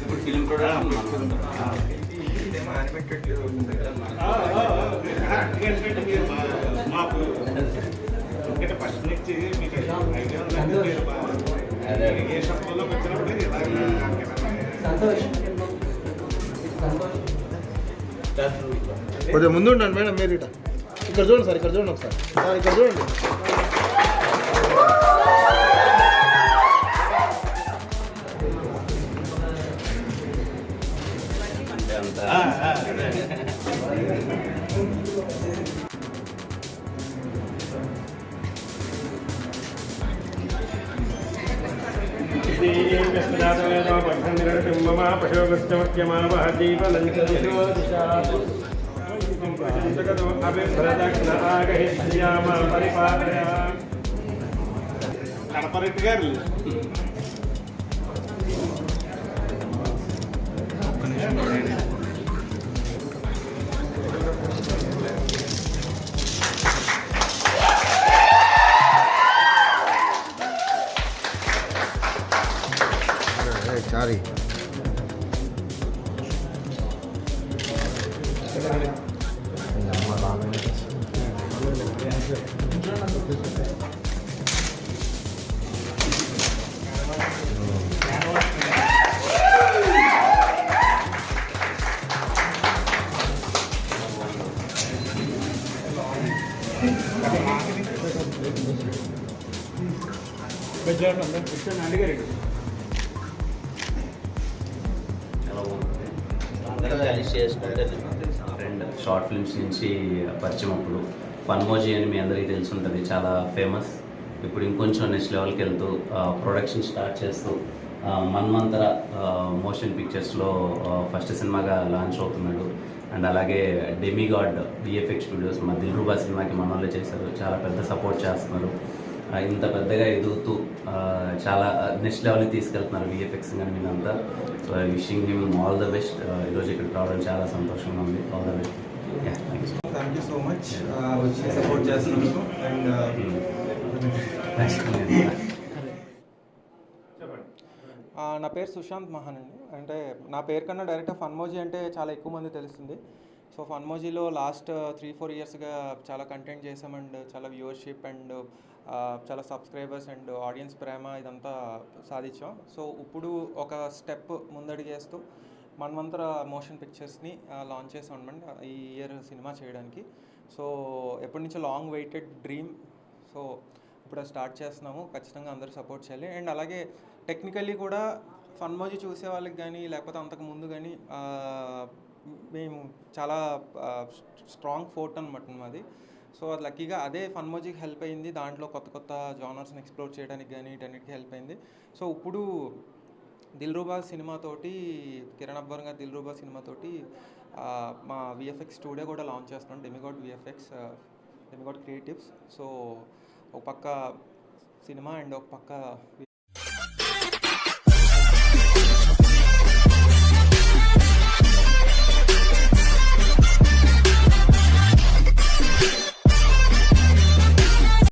ఇప్పుడు film production మాకు first నుంచి మీకు ఐడియా ఉందంటే మీరు ఏ షాప్లో వచ్చినప్పుడు కొంచెం ముందు ఉండండి మేడం. మీరు ఇక్కడ చూడండి సార్, ఇక్కడ చూడండి ఒకసారి, ఇక్కడ చూడండి. కడపరెడ్డి గారు సారీ అడిగారు అందరం కలిసి చేసుకుంటే రెండు షార్ట్ ఫిల్మ్స్ నుంచి పరిచయం. అప్పుడు ఫన్మోజీ అని మీ అందరికీ తెలిసి ఉంటుంది, చాలా ఫేమస్. ఇప్పుడు ఇంకొంచెం నెక్స్ట్ లెవెల్కి వెళ్తూ ప్రొడక్షన్ స్టార్ట్ చేస్తూ మన్మంతర మోషన్ పిక్చర్స్లో ఫస్ట్ సినిమాగా లాంచ్ అవుతున్నాడు. అండ్ అలాగే డెమిగాడ్ విఎఫ్ఎక్స్ స్టూడియోస్ మా దిల్రుబా సినిమాకి మన వాళ్ళే చేశారు, చాలా పెద్ద సపోర్ట్ చేస్తున్నారు. ఇంత పెద్దగా ఎదుగుతూ చాలా నెక్స్ట్ లెవెల్కి తీసుకెళ్తున్నారు విఎఫ్ఎక్స్ కానీ మీరంతా. So I wishing him all the best. ఈరోజు ఇక్కడికి రావడం చాలా సంతోషంగా ఉంది. All the best. Thank you so much వచ్చి సపోర్ట్ చేస్తున్నందుకు. అండ్ నా పేరు సుశాంత్ మహాన్ అండి. అంటే నా పేరు కన్నా డైరెక్ట్గా ఫన్మోజీ అంటే చాలా ఎక్కువ మంది తెలుస్తుంది. సో ఫన్మోజీలో లాస్ట్ 3-4 ఇయర్స్గా చాలా కంటెంట్ చేసాం అండ్ చాలా వ్యూవర్షిప్ అండ్ చాలా సబ్స్క్రైబర్స్ అండ్ ఆడియన్స్ ప్రేమ ఇదంతా సాధించాం. సో ఇప్పుడు ఒక స్టెప్ ముందడిగేస్తూ మన్వంతర మోషన్ పిక్చర్స్ని లాంచ్ చేసాం అనమాట ఈ ఇయర్ సినిమా చేయడానికి. సో ఎప్పటి నుంచో లాంగ్ వెయిటెడ్ డ్రీమ్. సో ఇప్పుడు స్టార్ట్ చేస్తున్నాము. ఖచ్చితంగా అందరూ సపోర్ట్ చేయాలి. అండ్ అలాగే టెక్నికల్లీ కూడా ఫన్మోజీ చూసే వాళ్ళకి కానీ లేకపోతే అంతకు ముందు కానీ మేము చాలా స్ట్రాంగ్ ఫోర్ట్ అనమాట మాది. సో అది లక్కీగా అదే ఫన్మోజీకి హెల్ప్ అయింది. దాంట్లో కొత్త కొత్త జానర్స్ని ఎక్స్ప్లోర్ చేయడానికి కానీ వీటన్నిటికీ హెల్ప్ అయింది. సో ఇప్పుడు దిల్రుబా సినిమాతోటి, కిరణ్ అబ్బర్ గారి దిల్రుబా సినిమాతోటి మా విఎఫ్ఎక్స్ స్టూడియో కూడా లాంచ్ చేస్తున్నాం, demigod VFX, demigod creatives. So ఒక పక్క సినిమా అండ్ ఒక పక్క